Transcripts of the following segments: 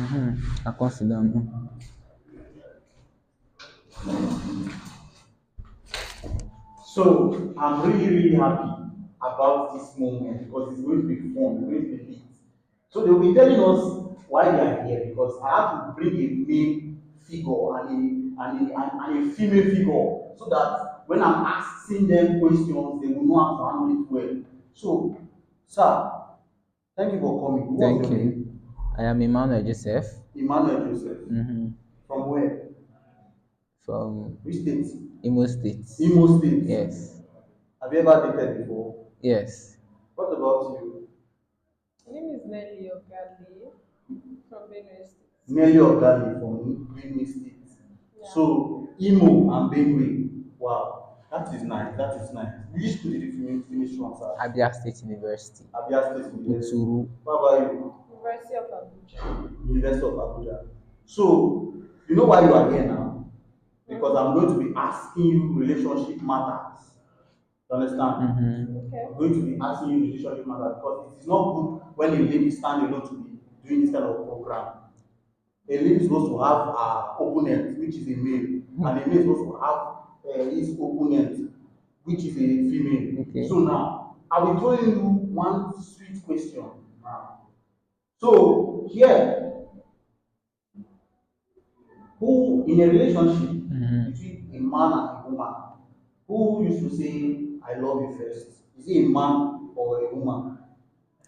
I consider no. So I'm really, really happy about this moment because it's going to be fun, it's going to be lit. So they'll be telling us why they are here because I have to bring a male figure and a female figure so that when I'm asking them questions, they will know how to handle it well. So, sir, thank you for coming. What's Thank your you. name? I am Emmanuel Joseph. Emmanuel Joseph. Mm-hmm. From where? From Which state? Imo State. Imo State. Yes. Have you ever dated before? Yes. What about you? My name is Nelly Ogali from Benue State. Nelly Ogali from Benue State. Yeah. So Imo and Benue. Wow, that is nice. That is nice. Which school did you finish from, sir? Abia State University. Abia State University. Uturu. What about you? University of Abuja. University of Abuja. So you know why you are here now? Because I'm going to be asking you relationship matters. You understand? Mm-hmm. Okay. I'm going to be asking you relationship matters because it is not good when a lady stand alone to be doing this kind of program. A lady is supposed to have her opponent, which is a male, and a male is supposed to have his opponent, which is a female. Okay. So now, I will throw you one sweet question now. So here, who in a relationship Mm-hmm. between a man and a woman, who used to say "I love you" first? Is it a man or a woman?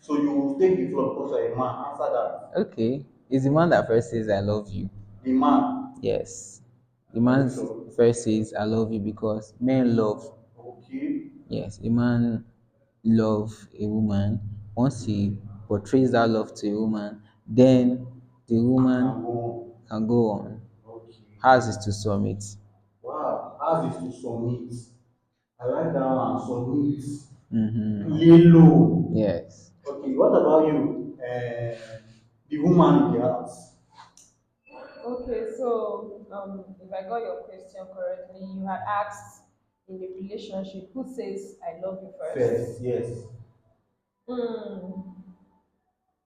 So you will take the floor because you're a man. Answer that. Okay. Is the man that first says I love you? The man. Yes. The Are you man sure? first says I love you because men love. Okay. Yes, a man love a woman. Once he portrays that love to a woman, then the woman Can go can go on. on. Okay. Hers is to submit. Wow. Ours is to submit. I like that one. Submit. Mm-hmm. Lay low. Yes. Okay. What about you? The woman in the house. Okay, so if I got your question correctly, you had asked in a relationship who says I love you first. First, yes. Hmm.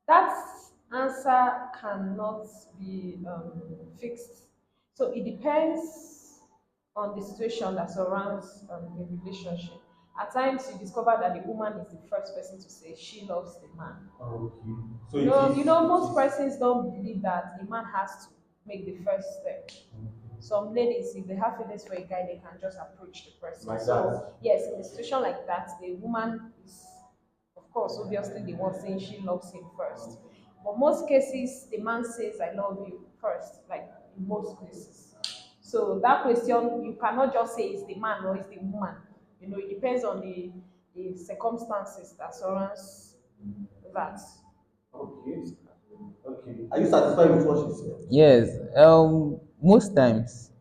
That answer cannot be fixed. So it depends on the situation that surrounds a relationship. At times, you discover that the woman is the first person to say she loves the man. Okay. So You it know, is. you know, It most is. persons don't believe that a man has to make the first step. Some ladies, if they have feelings for a guy, they can just approach the person. Like So that. yes, in a situation like that, the woman is, of course, obviously the one saying she loves him first. But most cases, the man says I love you first, like in most cases. So that question, you cannot just say it's the man or it's the woman. You know, it depends on the circumstances that surrounds that. Okay. Okay. Are you satisfied with what she said? Yes. Most times,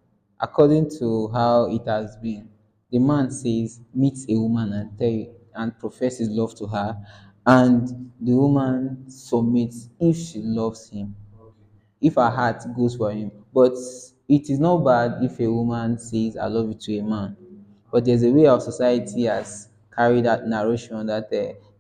according to how it has been, the man says meets a woman and tell you, and professes love to her, and the woman submits if she loves him, Okay. if her heart goes for him. But it is not bad if a woman says I love you to a man. But there's a way our society has carried that narration that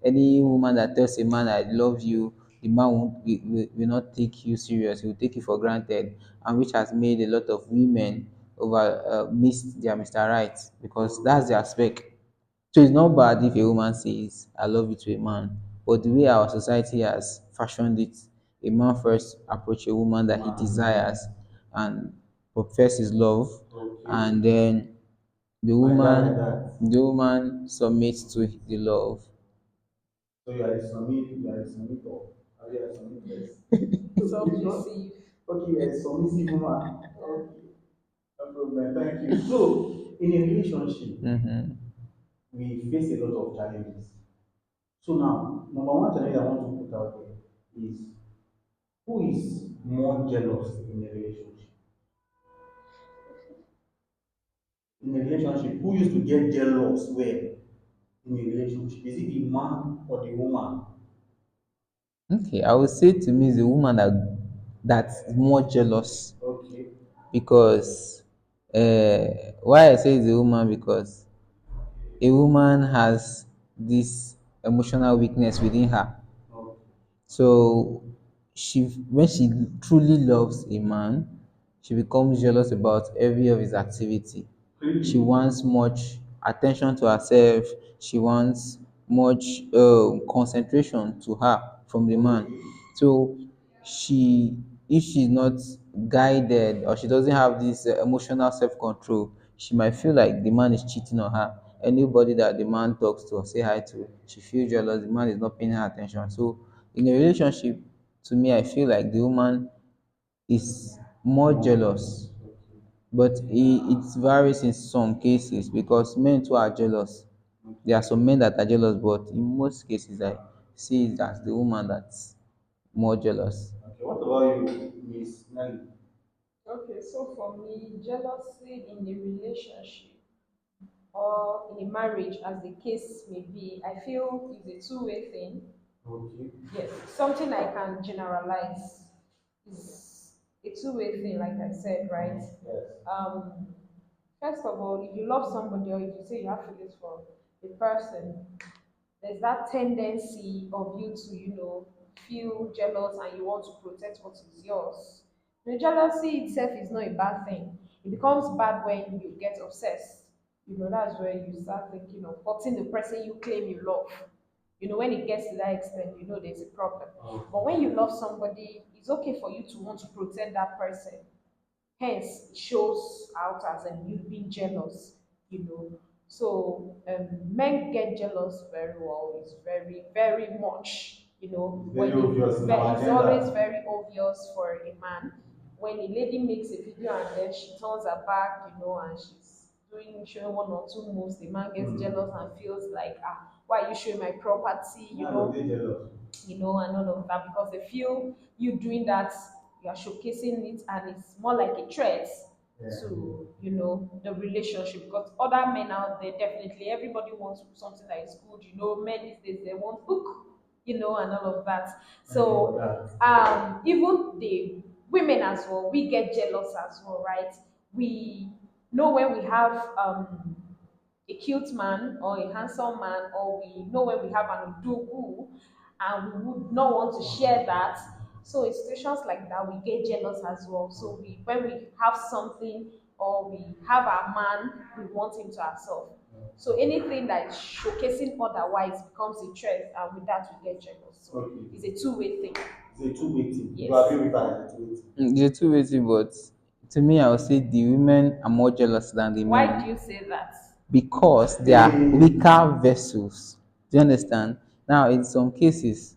any woman that tells a man I love you, the man will not take you serious. He will take you for granted, and which has made a lot of women over miss their Mr. Right because that's their spec. So it's not bad if a woman says, I love you to a man. But the way our society has fashioned it, a man first approach a woman that he desires and profess his love, Okay. and then the Like that, like woman that. the woman submits to the love. So you are a submit, you are a submitter. Are you a submitters? Submissive. Okay, you are a submissive woman. Okay. No problem. Thank you. So in a relationship, Mm-hmm. we face a lot of challenges. So now, number one challenge I want to put out there is who is more jealous in a relationship? In a relationship, who used to get jealous where in a relationship? Is it the man or the woman? Okay, I would say to me, it's the woman that's more jealous Okay. because why I say it's a woman because a woman has this emotional weakness within her. Okay. So she when she truly loves a man, she becomes jealous about every of his activity. She Really? wants much attention to herself. She wants much concentration to her from the man. Okay. So she, if she's not guided or she doesn't have this emotional self-control, she might feel like the man is cheating on her. Anybody that the man talks to or say hi to, she feels jealous. The man is not paying her attention. So in a relationship, to me, I feel like the woman is more jealous, but it varies in some cases because men too are jealous. There are some men that are jealous, but in most cases, I see it as the woman that's more jealous. Okay. What about you, Miss Nelly? Okay, so for me, jealousy in a relationship or in a marriage, as the case may be, I feel is a two-way thing. Okay. Yes, something I can generalize is a two-way thing, like I said, right? Yes. Um, First of all, if you love somebody or if you say you have feelings for a person, there's that tendency of you to, feel jealous and you want to protect what is yours. The jealousy itself is not a bad thing. It becomes bad when you get obsessed. That's where you start thinking of hurting the person you claim you love. When it gets to that extent, there's a problem. But when you love somebody, it's okay for you to want to protect that person. Hence, it shows out as you being jealous. So men get jealous very well. It's very, very much. It's When very obvious in our it's always agenda. very obvious for a man. When a lady makes a video and then she turns her back, and she's showing one or two moves, the man gets jealous and feels like, why are you showing my property? Why are they jealous? And all of that because they feel you doing that, you are showcasing it, and it's more like a threat Yeah. to the relationship. Because other men out there, definitely everybody wants something that is good. Men these days they want hook, and all of that. Thank you So for that. even the women as well, we get jealous as well, right? We know when we have a cute man or a handsome man, or we know when we have an udogu and we would not want to share that. So in situations like that, we get jealous as well. So when we have something or we have our man, we want him to ourselves. So anything that is showcasing otherwise becomes a threat, and with that we get jealous. So Okay. it's a two-way thing. It's a two-way thing. You Yes. agree with that? It's a two-way thing. It's a two-way thing, but to me, I would say the women are more jealous than the Why do men you say that? because they are weaker vessels. Do you understand? Now, in some cases,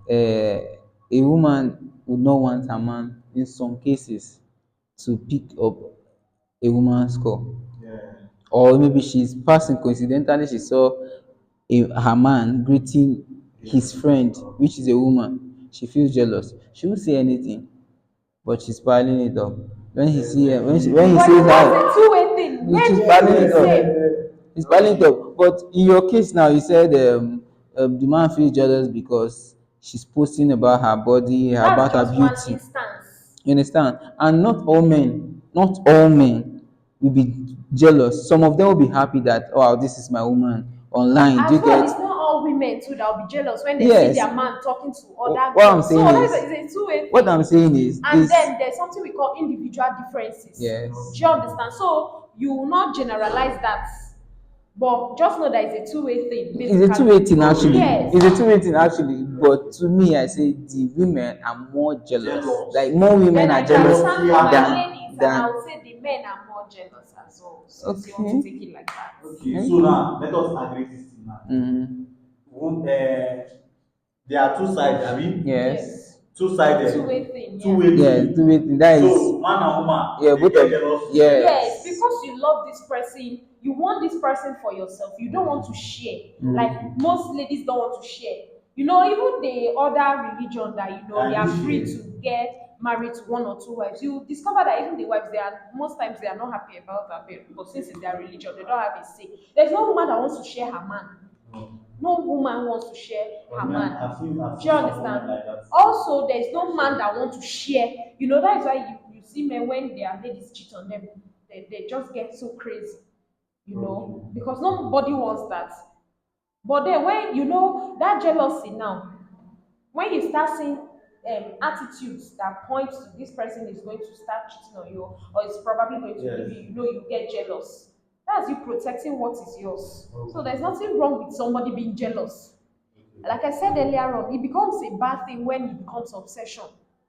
a woman would not want a man, in some cases, to pick up a woman's call. Yeah. Or maybe she's passing, coincidentally, she saw her man greeting his friend, which is a woman. She feels jealous. She won't say anything, but she's piling it up. When he see her, when he But sees that's her, a two-way thing. she's Men feel piling the it up. same. He's piling it up. But in your case now, you said the man feels jealous because she's posting about her body, That's about her just one beauty. instance. You understand? And not all men will be jealous. Some of them will be happy that, oh, this is my woman online. Do As you well, get? it's not all women too that will be jealous when they see Yes. their man talking to other What I'm girls. So saying that's is, it's a two-way what thing. I'm saying And is then there's something we call individual differences. yes. Do you understand? So you will not generalize that, but just know that it's a two-way thing, It's a basically. two-way thing actually. Yes. It's a two-way thing actually. But to me, I say the women are more jealous. Jealous. Like more women Then I are can jealous stand for my than ladies, and I would say the men are more jealous as well. Since you want to okay. take it like that. Okay. So now let us agree this thing now. Mm-hmm. There are two sides. I mean, Yes. two-sided. Two-way thing. Yeah. Two-way Yes, thing. two-way thing. That is So man and woman, yeah, they both get of jealous. Yes, yes. because you love this person, you want this person for yourself. You don't want to share. Like most ladies don't want to share. Even the other religion that they are free to get married to one or two wives. You discover that even the wives, they are most times they are not happy about that, but since it's their religion, they don't have a say. There's no woman that wants to share her man. No woman wants to share her man. I've Do seen you some women understand? like that. Also, there's no man that wants to share. That is why you see men when their ladies cheat on them, they just get so crazy, because nobody wants that. But then when that jealousy now, when you start seeing attitudes that point to this person is going to start cheating on you or is probably going to Yes. leave you, you know, you get jealous. That's you protecting what is yours. So Okay. there's nothing wrong with somebody being jealous. Like I said earlier on, it becomes a bad thing when it becomes obsession.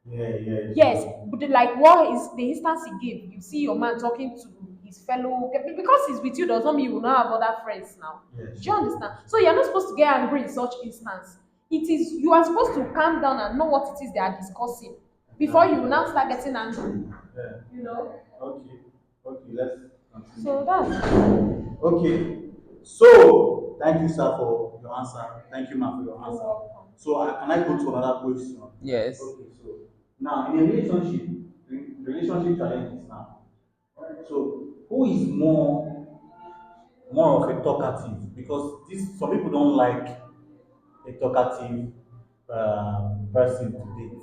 Yeah, yeah. Yes, but like what is the instance he gave? You see your man talking to his fellow because he's with you does not mean you will not have other friends now. Yes. Do you understand? So you're not supposed to get angry in such instance. It is you are supposed to calm down and know what it is they are discussing before you will now start getting angry. Yeah. You know. Okay. Okay, let's continue. So that's Okay. So, thank you, sir, for your answer. Thank you, ma'am, for your answer. welcome. So, can I go to another question? Yes. Okay, so now in a relationship, relationship challenges now. So, who is more of a talkative? Because this some people don't like a talkative person to date,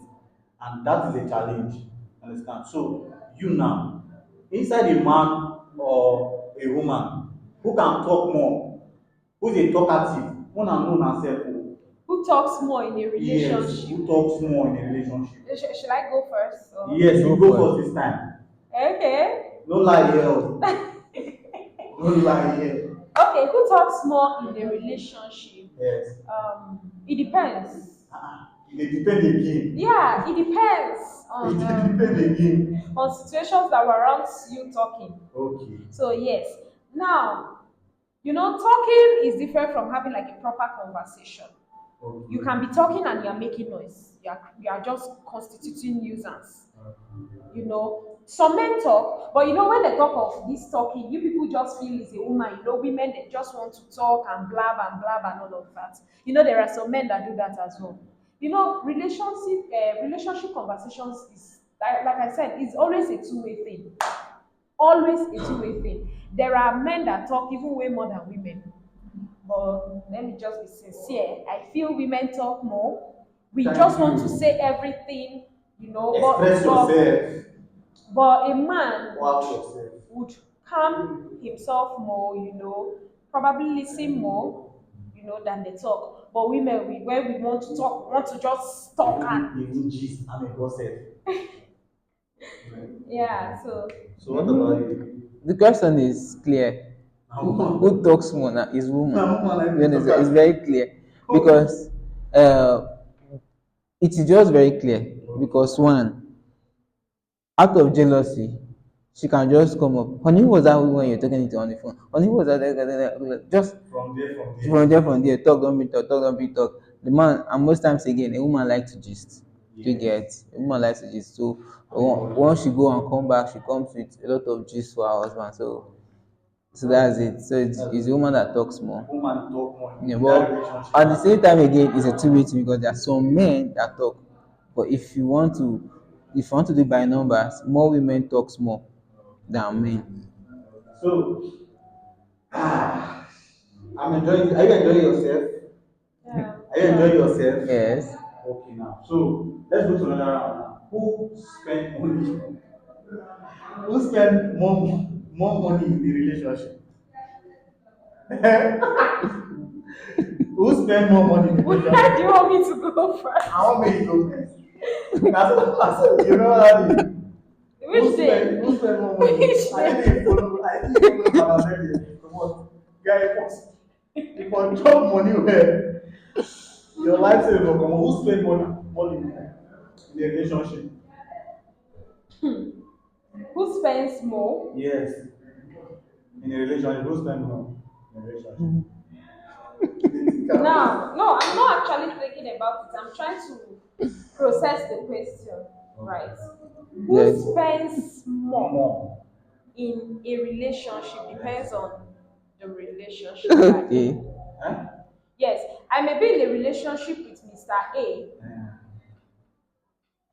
and that is a challenge. Understand? So, you now inside a man or a woman who can talk more, who is a talkative, one and known herself. Who talks more in a Yes, relationship? who talks more in a relationship. Should I go first? Or? Yes, Go you go for it. first this time. Okay. No lie here. Oh. No lie here. Okay, who talks more in a relationship? Yes. It depends. It depends again. Yeah, it depends It depends again. on situations that warrants you talking. Okay. So yes. Now, you know, talking is different from having like a proper conversation. Okay. You can be talking and you're making noise. You are just constituting nuisance. You know, some men talk, but you know, when they talk of this talking, you people just feel it's a woman. You know, women they just want to talk and blab and all of that. You know, there are some men that do that as well. You know, relationship conversations is like I said, is always a two-way thing. Always a two-way thing. There are men that talk even way more than women. But let me just be sincere. I feel women talk more. We Thank just want to you. say everything, you know, Express yourself. but a man Wow yourself. would calm himself more, you know, probably listen more, you know, than they talk. But women, when we want to talk, we want to just talk and Even gist and a gossip. yeah. So So what about you? The question is clear. Who talks more now is woman. Now, woman, I You need to understand? It's talk. very clear because uh, it is just very clear because one, out of jealousy, she can just come up. Honey, who was that when you're talking it on the phone? Honey, who was that? Just from there, talk, don't be talk, talk, don't be talk. The man, and most times again, a woman likes to gist. You Yes. get a woman likes to gist. So once she go and come back, she comes with a lot of gist for her husband. So that's it. So it's the woman that talks more. Woman talk more Yeah, in that but relationship. at the same time again, it's a two-way thing because there are some men that talk. But if you want to do it by numbers, more women talks more than men. So, I'm enjoying. Are you enjoying yourself? yeah. Are you enjoying yourself? Yes. Okay, now. So let's go to another round now. Who spend money? Who spend more money in the relationship? Who spend more money in the Where relationship? do you want me to go first? I want me to go first. You know what I mean? Which day? Who spend more money? Which I day? didn't follow. I didn't follow Madam Come on, guy, if I drop money where your life savings will come on. Who spend money in the relationship? Who spends more? Yes, in a relationship, who spend more in a relationship? Now, no, I'm not actually thinking about it. I'm trying to process the question, right? Yes. Who spends more More. in a relationship depends on the relationship. Right? Okay. Huh? Yes, I may be in a relationship with Mr. A Yeah.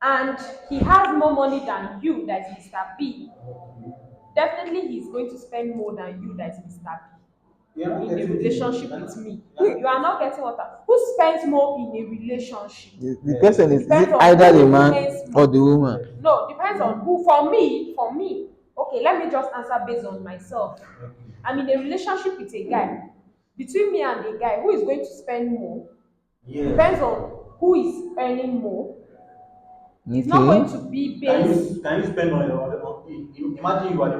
and he has more money than you, that is Mr. B. Definitely he's going to spend more than you, that is Mr. B. You're not In a getting relationship the- with me. You are not getting what who spends more in a relationship? The question is Depends it on either who the man spends or more. the woman? No, depends on who. For me. Okay, let me just answer based on myself. I'm in a relationship with a guy. Between me and the guy, who is going to spend more? Yes. Depends on who is earning more It's not going Okay. to be Can based. can you spend on imagine you are the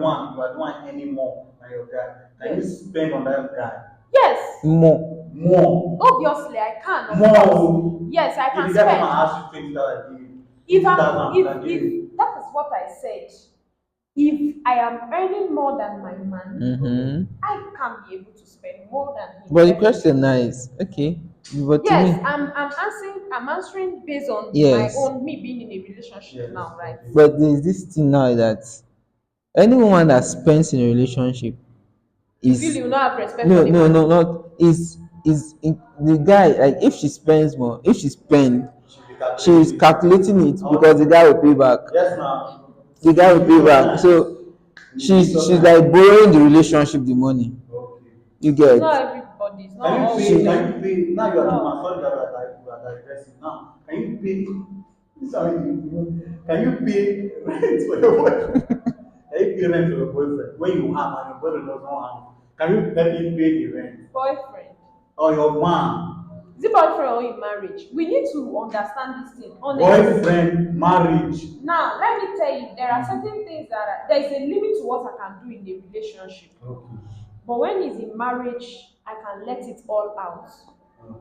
one earning more than your guy. Can you Yes. spend on that guy Yes. More. more? Obviously, I can, of course. More. Yes, I If can the guy come and spend. ask you 20,000, give you If I'm 50,000, you can give him. if that is what I said. If I am earning more than my man, Mm-hmm. I can be able to spend more than him, But the question now definitely. is, okay, but to Yes, me, I'm answering based on my yes. own me being in a relationship Yes. now, right? Okay. But there's this thing now that any woman that spends in a relationship You feel is you not have respect for no the no man. no not is in, the guy, like if she spends more, if she spend, Should be she is calculating it. calculating it because the How? guy will pay back. Yes, now. The guy will In pay future back. times. So In future she's times. like borrowing the relationship the money. Okay. You It's get? not everybody, it's not Can you all pay? She Can women. you pay? Now you are the man. No. Sorry that we are digressing. Now, can you pay? Sorry, can you pay rent for your boyfriend? Can you pay rent for your boyfriend when you have and your boyfriend does not have? Can you let him pay the rent Boyfriend. or your man? Is it boyfriend or in marriage? We need to understand this thing, honestly. Boyfriend marriage. Now, let me tell you, there are certain things that there is a limit to what I can do in a relationship. Okay. But when it's in marriage, I can let it all out.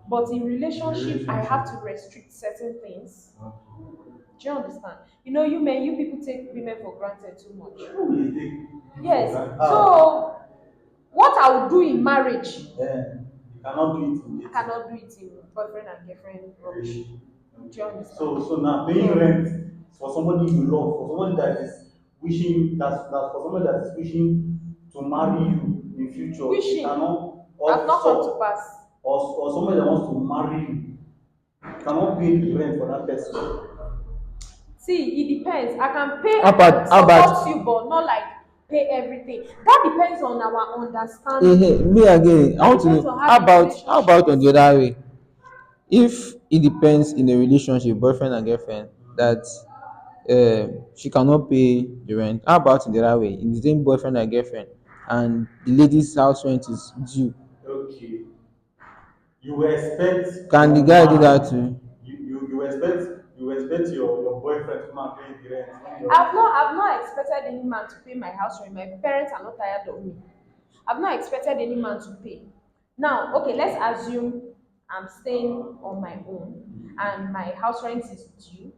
But in relationship, I have to restrict certain things. Do you understand? You know, you men, you people take women for granted too much. Who will you take for Yes. granted? So, what I would do in marriage, Yeah, you cannot do it in I dating. cannot do it in boyfriend and girlfriend rubbish. Do you understand? So now paying So, rent for somebody you love, for somebody that is wishing that for somebody that is wishing to marry you in future, you wishing cannot has or not come to so pass. or somebody that wants to marry you, you cannot pay the rent for that person. See, it depends. I can pay, how I can about how support about you, but not like pay everything. That depends on our hey, understanding. me again, I That want to depends know on how the how relationship about on the is. other way? If it depends in a relationship, boyfriend and girlfriend, that she cannot pay the rent, how about in the other way, in the same boyfriend and girlfriend, and the lady's house rent is due? Okay. You expect Can the your guy do that man, too? you expect your boyfriend to come and pay the rent when you're I've not expected any man to pay my house rent. My parents are not tired of me. I've not expected any man to pay. Now, okay, let's assume I'm staying on my own and my house rent is due.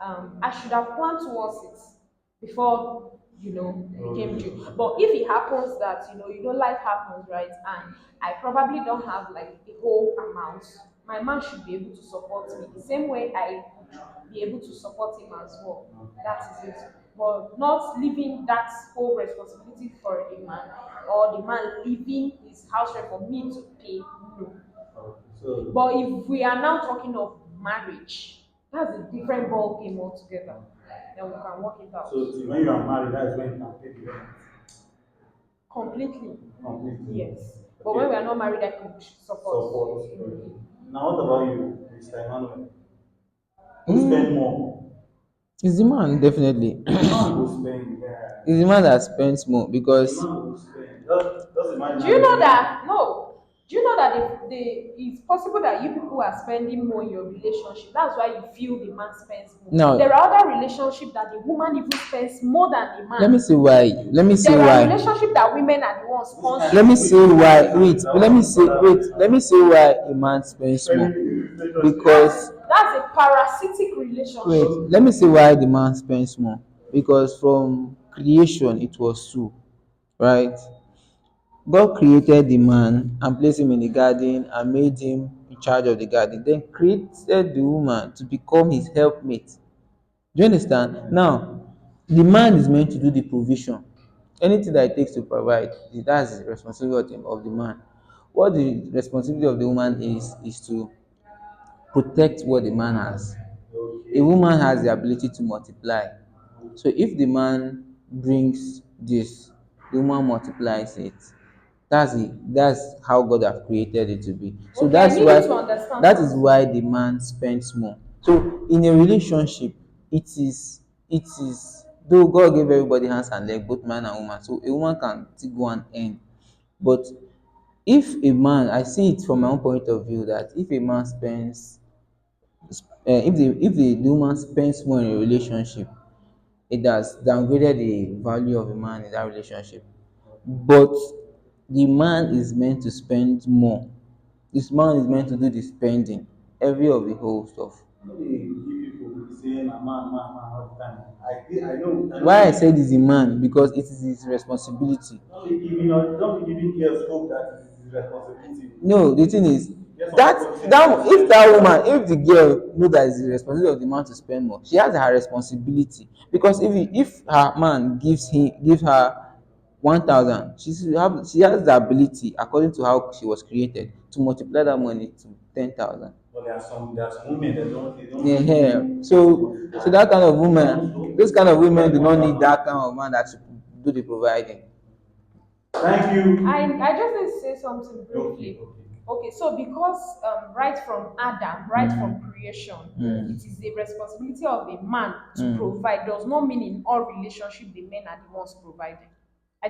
I should have planned towards it before it became due. But if it happens that life happens, right, and I probably don't have like a whole amount, my man should be able to support me the same way I would be able to support him as well. That is it. But not leaving that whole responsibility for the man, or the man leaving his house rent for me to pay. No. so But if we are now talking of marriage, that's a different ball game altogether. Then we can work it out so when you are married, that is when you can pay the rent completely. completely. Yes. But when we Okay. are not married, I could support. Support. Okay. Now what about you, Mr. Emmanuel? Who spend Mm, more? it's the man, definitely. The man will spend. Yeah. It's the man that spends more The because man will spend. Just imagine Do now you you're know spending. that? No. Do you know that it's possible that you people are spending more in your relationship? That's why you feel the man spends more. now There are other relationships that the woman even spends more than the let me man. see why. Let me see There are why. relationships that women are the ones Let me sponsoring. say why. Wait, let me say why a man spends more. Spending in this relationship. Because That's a parasitic wait, relationship. let me say why the man spends more. Because from creation it was so, right? God created the man and placed him in the garden and made him in charge of the garden. Then created the woman to become his helpmate. Do you understand? Now, the man is meant to do the provision. Anything that it takes to provide, that's the responsibility of the man. What the responsibility of the woman is to protect what the man has. A Okay. woman has the ability to multiply. So if the man brings this, the woman multiplies it. That's how God have created it to be. So Okay, I that's need why you to understand that is something. why the man spends more. So in a relationship, it is though God gave everybody hands and leg, both man and woman. So a woman can still go and earn. But if a man, I see it from my own point of view, that if a man spends If the woman spends more in a relationship, it has downgraded the value of a man in that relationship. But the man is meant to spend more. This man is meant to do the spending, every of the whole stuff. No dey give people say na man all the time. I know Why I say said is a man, because it is his responsibility. don't be giving girls hope that it is his responsibility. No, the thing is Get some that people say that that if that woman, if the girl know that it's the responsibility of the man to spend more, she has her responsibility. Because if her man gives her 1,000, she has the ability, according to how she was created, to multiply that money to 10,000. but there are some women that don't Yeah, really yeah. do So that kind of woman, those kind of women do not need 1,000. that kind of man that should do the providing. Thank you. I just need to say something Okay, briefly. okay. Okay, so because right from Adam, right from creation, Mm. it is the responsibility of a man to Mm. provide. Does not mean in all relationship the men are the ones providing.